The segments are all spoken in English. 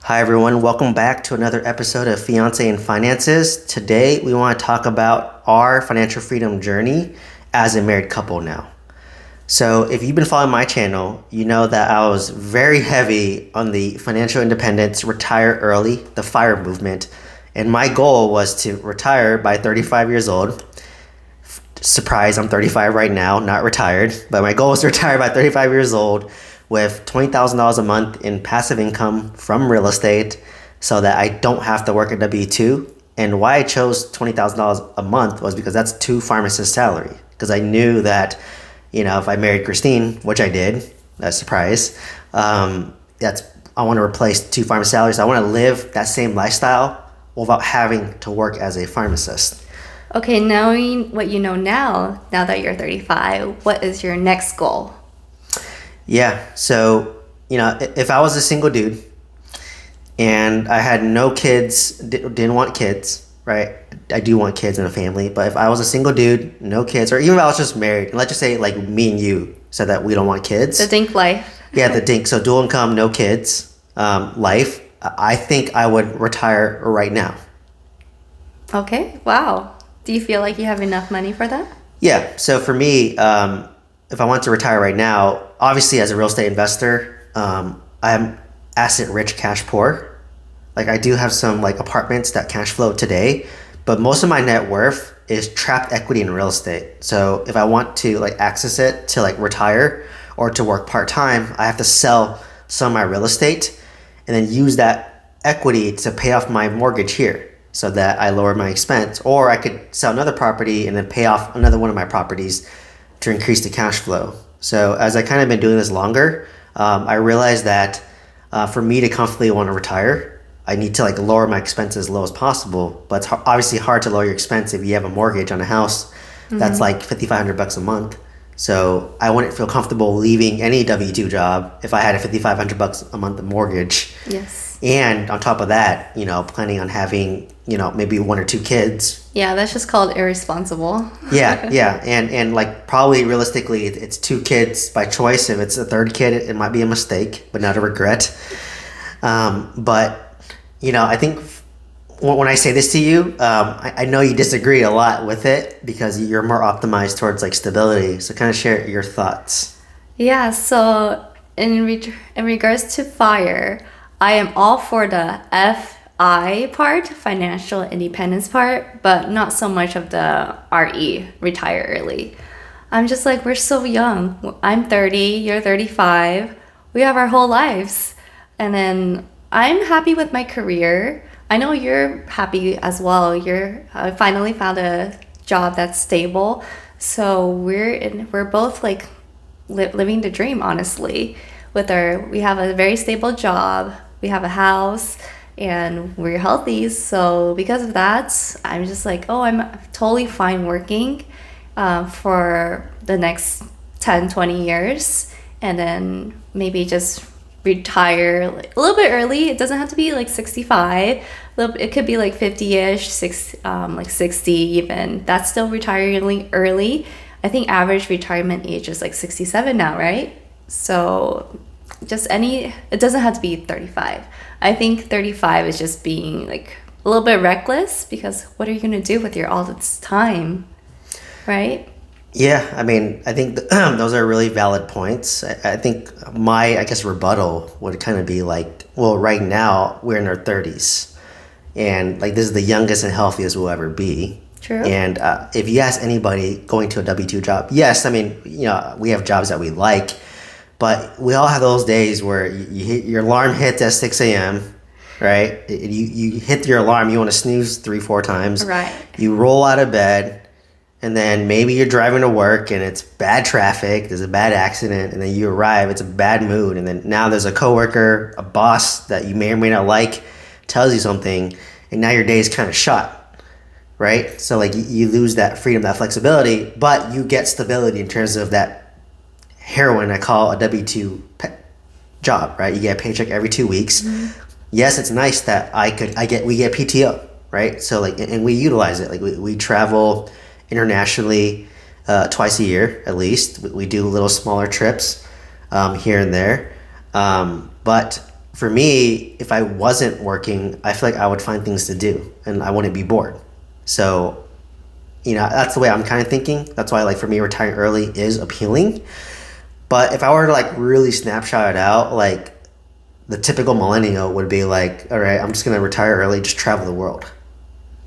Hi, everyone. Welcome back to another episode of Fiancé Finances. Today, we want to talk about our financial freedom journey as a married couple now. So, if you've been following my channel, you know that I was very heavy on the financial independence, retire early, the FIRE movement. And my goal was to retire by 35 years old. Surprise, I'm 35 right now, not retired. But my goal was to retire by 35 years old with $20,000 a month in passive income from real estate so that I don't have to work a W-2. And why I chose $20,000 a month was because that's two pharmacists' salary. Because I knew that, if I married Christine, which I did, that's a surprise, I want to replace two pharmacist salaries. I want to live that same lifestyle without having to work as a pharmacist. Okay, knowing what you know now that you're 35, what is your next goal? Yeah, so, if I was a single dude and I had no kids, didn't want kids, right? I do want kids and a family, but if I was a single dude, no kids, or even if I was just married, and let's just say like me and you said that we don't want kids. The dink life. Yeah, the dink. So dual income, no kids, life. I think I would retire right now. Okay, wow. Do you feel like you have enough money for that? Yeah, so for me, if I want to retire right now, obviously as a real estate investor, I'm asset rich, cash poor. Like I do have some like apartments that cash flow today, but most of my net worth is trapped equity in real estate. So if I want to like access it to like retire or to work part-time, I have to sell some of my real estate and then use that equity to pay off my mortgage here so that I lower my expense. Or I could sell another property and then pay off another one of my properties to increase the cash flow. So as I kind of been doing this longer, I realized that for me to comfortably want to retire, I need to like lower my expenses as low as possible. But it's obviously hard to lower your expense if you have a mortgage on a house that's like $5,500 a month. So I wouldn't feel comfortable leaving any W-2 job if I had a $5,500 a month mortgage. Yes. And on top of that, planning on having, maybe one or two kids. Yeah, that's just called irresponsible. Yeah. And like probably realistically, it's two kids by choice. If it's a third kid, it might be a mistake, but not a regret. But, I think when I say this to you, I know you disagree a lot with it because you're more optimized towards like stability. So kind of share your thoughts. Yeah, so in regards to FIRE, I am all for the FI part, financial independence part, but not so much of the RE, retire early. I'm just like, we're so young. I'm 30, you're 35. We have our whole lives. And then I'm happy with my career. I know you're happy as well. I finally found a job that's stable. So we're both like living the dream, honestly. We have a very stable job. We have a house and we're healthy. So because of that, I'm just like, I'm totally fine working for the next 10, 20 years. And then maybe just retire a little bit early. It doesn't have to be like 65. It could be like 50-ish, like 60 even. That's still retiring early. I think average retirement age is like 67 now, right? So it doesn't have to be 35. I think 35 is just being like a little bit reckless because what are you going to do with all this time, right? Yeah, I mean, I think those are really valid points. I think my rebuttal would kind of be like, well, right now we're in our 30s and like this is the youngest and healthiest we'll ever be. True. And if you ask anybody going to a W-2 job, yes, I mean, we have jobs that we like, but we all have those days where your alarm hits at 6 a.m., right? You hit your alarm, you want to snooze 3-4 times. Right. You roll out of bed, and then maybe you're driving to work and it's bad traffic, there's a bad accident, and then you arrive, it's a bad mood, and then now there's a coworker, a boss that you may or may not like, tells you something, and now your day is kind of shot, right? So like you lose that freedom, that flexibility, but you get stability in terms of that heroin I call a W-2 job, right? You get a paycheck every 2 weeks. Mm-hmm. Yes, it's nice that we get PTO, right? So like, and we utilize it. Like we travel internationally twice a year at least. We do little smaller trips here and there. But for me, if I wasn't working, I feel like I would find things to do and I wouldn't be bored. So, that's the way I'm kind of thinking. That's why, like, for me, retiring early is appealing. But if I were to, like, really snapshot it out, like, the typical millennial would be like, all right, I'm just going to retire early, just travel the world.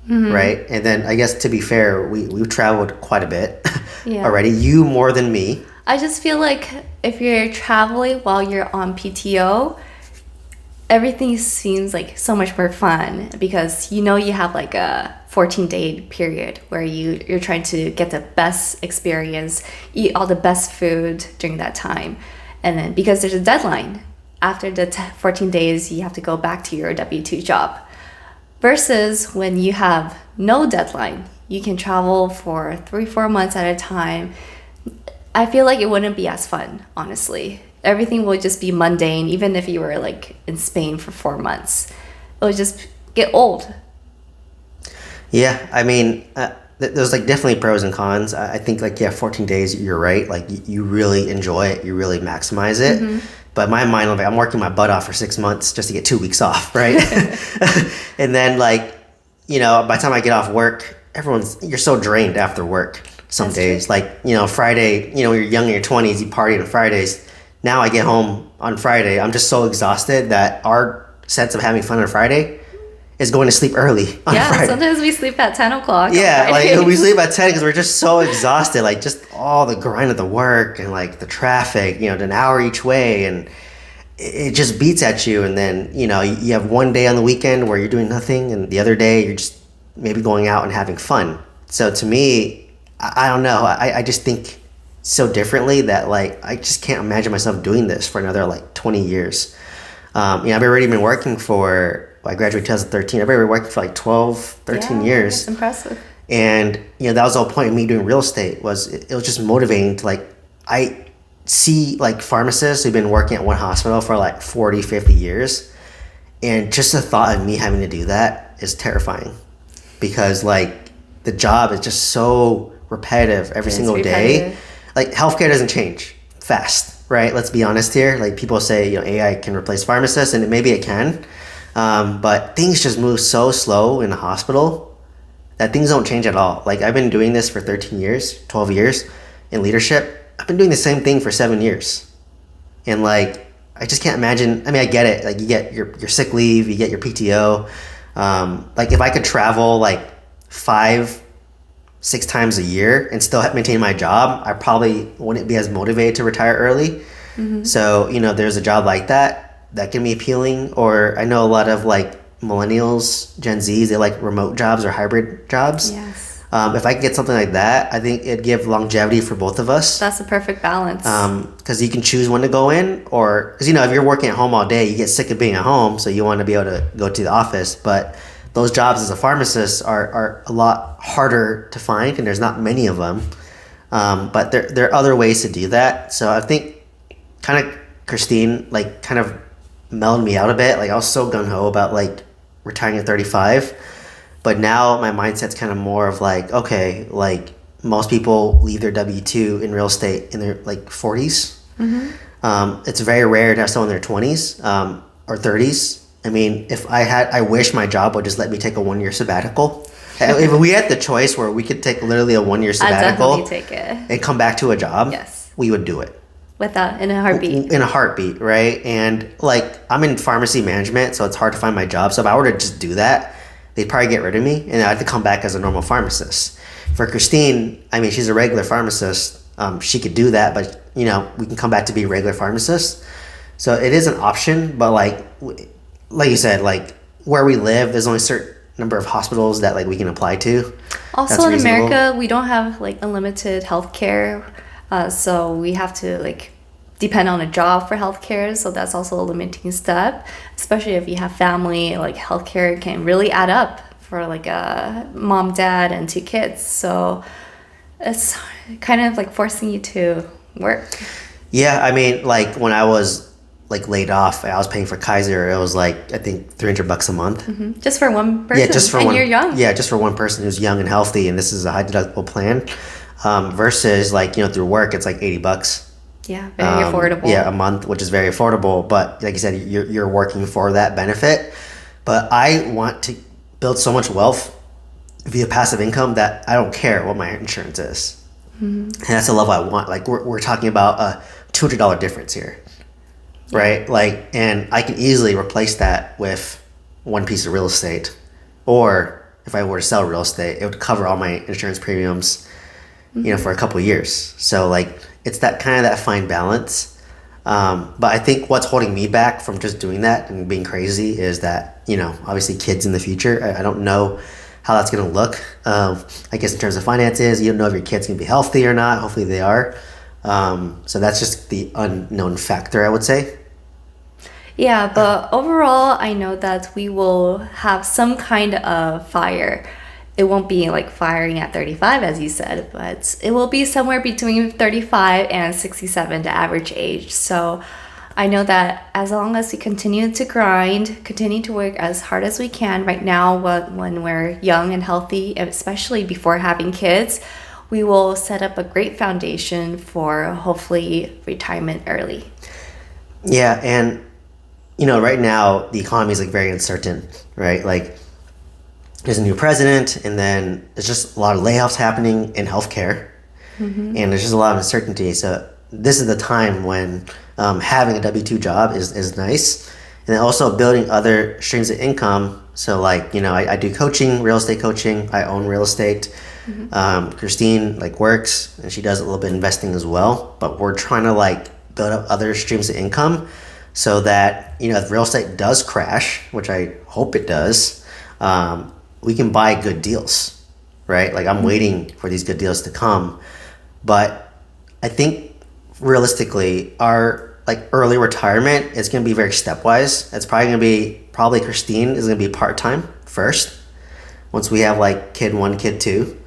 Right? And then I guess, to be fair, we've traveled quite a bit already. You more than me. I just feel like if you're traveling while you're on PTO, everything seems like so much more fun because you have like a 14-day period where you're trying to get the best experience, eat all the best food during that time. And then because there's a deadline, after the 14 days, you have to go back to your W-2 job. Versus when you have no deadline, you can travel for 3-4 months at a time. I feel like it wouldn't be as fun, honestly. Everything will just be mundane, even if you were like in Spain for 4 months. It would just get old. Yeah, I mean, there's like definitely pros and cons. I think like, 14 days, you're right. Like you really enjoy it, you really maximize it. But my mind, like, I'm working my butt off for 6 months just to get 2 weeks off, right? And then like, by the time I get off work, you're so drained after work some That's days. true. Like, Friday, when you're young in your 20s, you party on Fridays. Now I get home on Friday, I'm just so exhausted that our sense of having fun on Friday is going to sleep early on Friday. Sometimes we sleep at 10 o'clock. Yeah, like we sleep at 10 because we're just so exhausted. Like just all the grind of the work and like the traffic, an hour each way, and it just beats at you. And then, you have one day on the weekend where you're doing nothing, and the other day you're just maybe going out and having fun. So to me, I don't know. I just think so differently that like I just can't imagine myself doing this for another like 20 years. I've already been working I graduated 2013. I've been working for like 12, 13 years. That's impressive. And, that was the whole point of me doing real estate was it was just motivating to like, I see like pharmacists who've been working at one hospital for like 40, 50 years. And just the thought of me having to do that is terrifying because like the job is just so repetitive every single day. Like healthcare doesn't change fast, right? Let's be honest here. Like people say, AI can replace pharmacists, and maybe it can. But things just move so slow in the hospital that things don't change at all. Like I've been doing this for 13 years, 12 years in leadership. I've been doing the same thing for 7 years. And like, I just can't imagine. I mean, I get it. Like you get your sick leave, you get your PTO. Like if I could travel like 5-6 times a year and still maintain my job, I probably wouldn't be as motivated to retire early. So, there's a job like that can be appealing. Or I know a lot of like millennials, Gen Zs, they like remote jobs or hybrid jobs. Yes. If I could get something like that, I think it'd give longevity for both of us. That's a perfect balance. Because you can choose when to go in, or because if you're working at home all day, you get sick of being at home, so you want to be able to go to the office. But those jobs as a pharmacist are a lot harder to find, and there's not many of them. But there are other ways to do that. So I think kind of Christine like kind of mellowed me out a bit. Like I was so gung-ho about like retiring at 35, but now my mindset's kind of more of like, okay, like most people leave their W-2 in real estate in their like 40s. It's very rare to have someone in their 20s or 30s. I mean, I wish my job would just let me take a 1-year sabbatical. If we had the choice where we could take literally a 1-year sabbatical I'd definitely take it. and come back to a job, Yes. we would do it. In a heartbeat. In a heartbeat, right? And like I'm in pharmacy management, so it's hard to find my job. So if I were to just do that, they'd probably get rid of me, and I have to come back as a normal pharmacist. For Christine, I mean, she's a regular pharmacist. She could do that, but we can come back to be a regular pharmacist. So it is an option, but like you said, like where we live, there's only a certain number of hospitals that like we can apply to. Also in America, we don't have like unlimited healthcare. So we have to like depend on a job for healthcare. So that's also a limiting step, especially if you have family. Like healthcare can really add up for like a mom, dad, and 2 kids. So it's kind of like forcing you to work. Yeah, I mean, like when I was like laid off, I was paying for Kaiser. It was like I think $300 a month. Just for one person. Yeah, just for and one. You're young. Yeah, just for one person who's young and healthy, and this is a high deductible plan. Versus like through work, it's like $80. Yeah, very affordable. Yeah, a month, which is very affordable. But like you said, you're working for that benefit. But I want to build so much wealth via passive income that I don't care what my insurance is. And that's the level I want. Like we're talking about a $200 difference here, right? Like, and I can easily replace that with one piece of real estate, or if I were to sell real estate, it would cover all my insurance premiums, for a couple of years. So like, it's that kind of that fine balance. But I think what's holding me back from just doing that and being crazy is that, obviously kids in the future, I don't know how that's going to look. I guess in terms of finances, you don't know if your kid's going to be healthy or not. Hopefully they are. So that's just the unknown factor, I would say. Yeah, but overall, I know that we will have some kind of fire. It won't be like firing at 35, as you said, but it will be somewhere between 35 and 67, the average age. So I know that as long as we continue to grind, continue to work as hard as we can right now when we're young and healthy, especially before having kids, we will set up a great foundation for hopefully retirement early. Yeah. And, right now the economy is like very uncertain, right? Like there's a new president, and then there's just a lot of layoffs happening in healthcare, and there's just a lot of uncertainty. So this is the time when having a W-2 job is nice. And then also building other streams of income. So like, I do coaching, real estate coaching. I own real estate. Christine like works, and she does a little bit of investing as well. But we're trying to like build up other streams of income so that, if real estate does crash, which I hope it does, we can buy good deals, right? Like I'm waiting for these good deals to come. But I think realistically, our like early retirement is going to be very stepwise. It's probably going to be Christine is going to be part-time first. Once we have like kid 1, kid 2,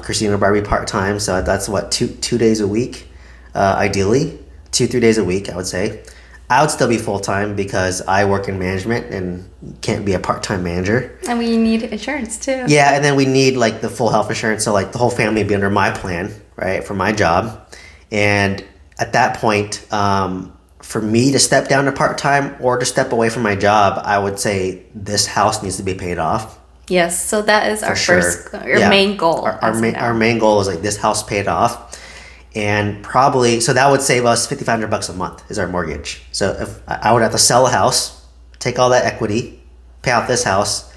Christine will probably be part-time. So that's what, two days a week, ideally 2-3 days a week, I would say. I would still be full-time because I work in management and can't be a part-time manager. And we need insurance too. Yeah, and then we need like the full health insurance. So like the whole family would be under my plan, right, for my job. And at that point, for me to step down to part-time or to step away from my job, I would say this house needs to be paid off. Yes, so that is our main goal. Our main goal is like this house paid off. And probably, so that would save us $5,500 a month is our mortgage. So if I would have to sell a house, take all that equity, pay off this house,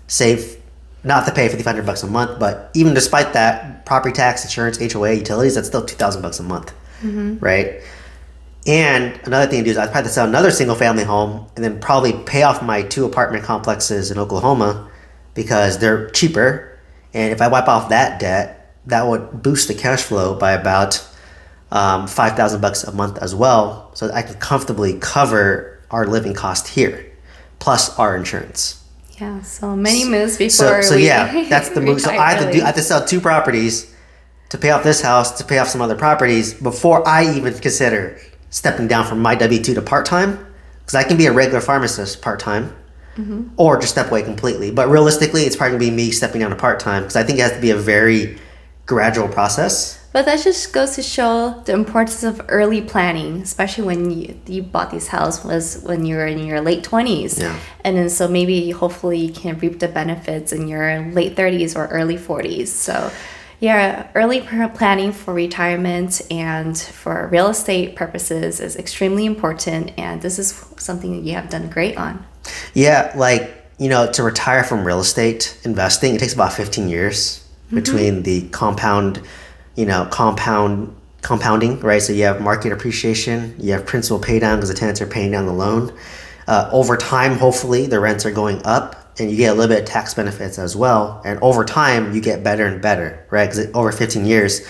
save, not to pay $5,500 a month, but even despite that, property tax, insurance, HOA, utilities, that's still $2,000 a month, right? And another thing to do is I'd probably sell another single family home and then probably pay off my 2 apartment complexes in Oklahoma because they're cheaper. And if I wipe off that debt, that would boost the cash flow by about $5,000 a month as well, so that I can comfortably cover our living cost here, plus our insurance. Yeah, so many moves before that's the move. So I have to sell 2 properties to pay off this house, to pay off some other properties before I even consider stepping down from my W-2 to part-time, because I can be a regular pharmacist part-time, or just step away completely. But realistically, it's probably gonna be me stepping down to part-time, because I think it has to be a very gradual process. But that just goes to show the importance of early planning, especially when you bought this house was when you were in your late 20s. Yeah. And then so maybe hopefully you can reap the benefits in your late 30s or early 40s. So yeah, early planning for retirement and for real estate purposes is extremely important. And this is something that you have done great on. Yeah, like, to retire from real estate investing, it takes about 15 years between the compounding, right? So you have market appreciation, you have principal pay down because the tenants are paying down the loan. Over time, hopefully, the rents are going up and you get a little bit of tax benefits as well. And over time, you get better and better, right? Because over 15 years,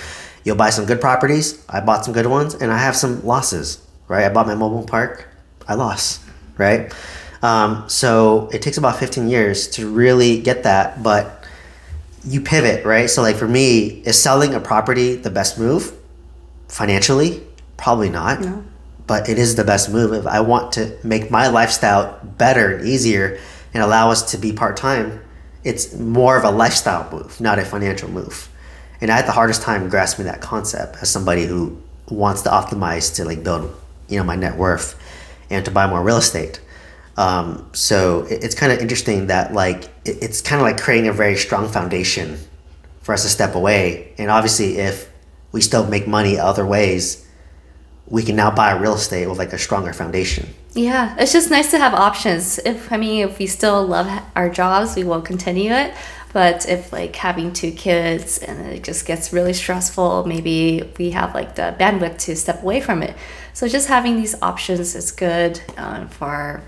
you'll buy some good properties. I bought some good ones and I have some losses, right? I bought my mobile park, I lost, right? So it takes about 15 years to really get that, but you pivot, right? So like for me, is selling a property the best move? Financially, probably not. No. But it is the best move if I want to make my lifestyle better and easier and allow us to be part-time. It's more of a lifestyle move, not a financial move. And I had the hardest time grasping that concept as somebody who wants to optimize to like build, my net worth and to buy more real estate. So it's kind of interesting that like it's kind of like creating a very strong foundation for us to step away. And obviously, if we still make money other ways, we can now buy real estate with like a stronger foundation. Yeah, it's just nice to have options. If we still love our jobs, we will continue it. But if like having two kids and it just gets really stressful, maybe we have like the bandwidth to step away from it. So just having these options is good for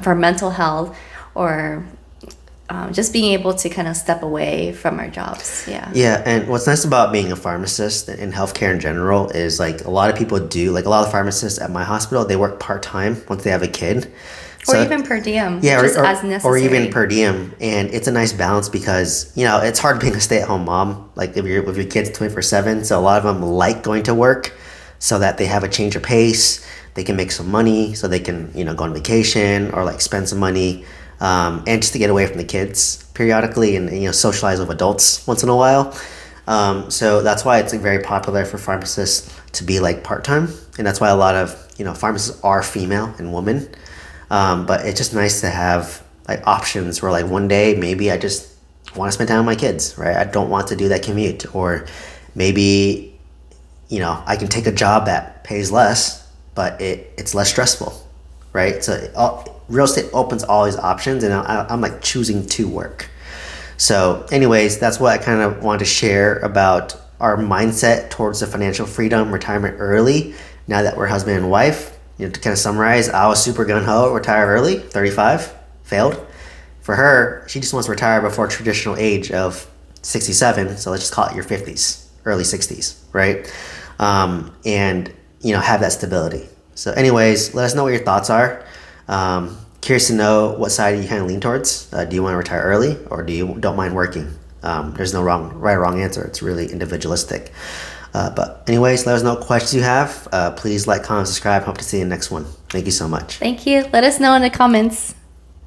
mental health, or just being able to kind of step away from our jobs. Yeah. Yeah, and what's nice about being a pharmacist in healthcare in general is like a lot of people do, like a lot of pharmacists at my hospital, they work part-time once they have a kid. Or even per diem, yeah, just as necessary. Or even per diem, and it's a nice balance because it's hard being a stay-at-home mom. Like if you're with your kids 24/7, so a lot of them like going to work so that they have a change of pace. They can make some money, so they can go on vacation or like spend some money, and just to get away from the kids periodically and socialize with adults once in a while. So that's why it's like very popular for pharmacists to be like part-time, and that's why a lot of pharmacists are female and women. But it's just nice to have like options where like one day maybe I just want to spend time with my kids, right? I don't want to do that commute, or maybe I can take a job that pays less, but it's less stressful, right? So real estate opens all these options, and I'm like choosing to work. So anyways, that's what I kind of wanted to share about our mindset towards the financial freedom, retirement early, now that we're husband and wife. To kind of summarize, I was super gung-ho, retire early, 35, failed. For her, she just wants to retire before traditional age of 67, so let's just call it your 50s, early 60s, right? And have that stability. So anyways, let us know what your thoughts are. Curious to know what side you kind of lean towards. Do you want to retire early, or do you don't mind working? There's no right or wrong answer. It's really individualistic. But anyways, let us know what questions you have. Please like, comment, subscribe. Hope to see you in the next one. Thank you so much. Thank you. Let us know in the comments.